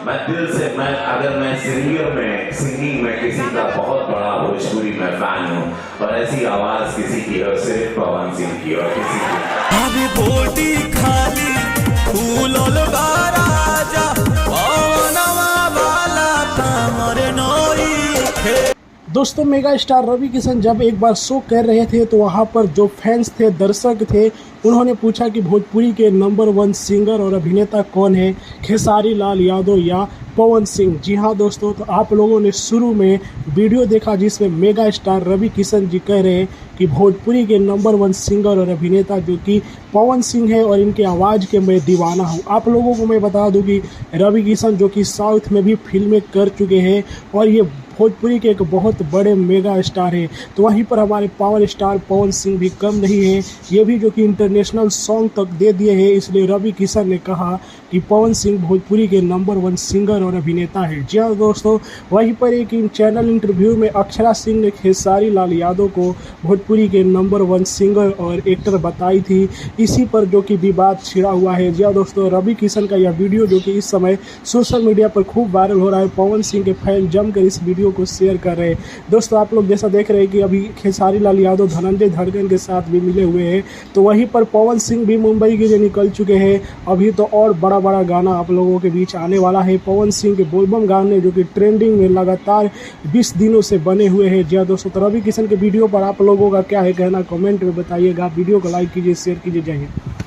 मैं दिल से अगर मैं सिंगिंग में किसी का बहुत बड़ा भोजपुरी में फैन हूँ और ऐसी आवाज किसी की है सिर्फ पवन सिंह की और किसी की। अभी बोटी खाली फूलोल राजा पवनवा वाला तामर नोई खे। दोस्तों मेगा स्टार रवि किशन जब एक बार शो कर रहे थे तो वहाँ पर जो फैंस थे, दर्शक थे, उन्होंने पूछा कि भोजपुरी के नंबर 1 सिंगर और अभिनेता कौन है, खेसारी लाल यादव या पवन सिंह। जी हाँ दोस्तों, तो आप लोगों ने शुरू में वीडियो देखा जिसमें मेगा स्टार रवि किशन जी कह रहे हैं कि भोजपुरी के नंबर 1 सिंगर और अभिनेता जो कि पवन सिंह है और इनके आवाज़ के मैं दीवाना हूँ। आप लोगों को मैं बता दूँ कि रवि किशन जो कि साउथ में भी फिल्में कर चुके हैं और ये भोजपुरी के एक बहुत बड़े मेगा स्टार है। तो वहीं पर हमारे पावर स्टार पवन सिंह भी कम नहीं है, ये भी जो कि इंटरनेशनल सॉन्ग तक दे दिए हैं। इसलिए रवि किशन ने कहा कि पवन सिंह भोजपुरी के नंबर 1 सिंगर और अभिनेता है। जी हाँ दोस्तों, वहीं पर एक चैनल इंटरव्यू में अक्षरा सिंह ने खेसारी लाल यादव को भोजपुरी के नंबर 1 सिंगर और एक्टर बताई थी। इसी पर जो कि विवाद छिड़ा हुआ है। जी हाँ दोस्तों, रवि किशन का यह वीडियो जो कि इस समय सोशल मीडिया पर खूब वायरल हो रहा है। पवन सिंह के फैन जमकर इस वीडियो को शेयर कर रहे हैं। दोस्तों आप लोग जैसा देख रहे हैं कि अभी खेसारी लाल यादव धनंजय धड़कन के साथ भी मिले हुए हैं, तो वहीं पर पवन सिंह भी मुंबई के लिए निकल चुके हैं। अभी तो और बड़ा बड़ा गाना आप लोगों के बीच आने वाला है। पवन सिंह के बोलबम गाने जो कि ट्रेंडिंग में लगातार 20 दिनों से बने हुए हैं। जी हाँ दोस्तों, तो रवि किशन के वीडियो पर आप लोगों का क्या है कहना, कमेंट में बताइएगा। वीडियो को लाइक कीजिए, शेयर कीजिए। जय हिंद।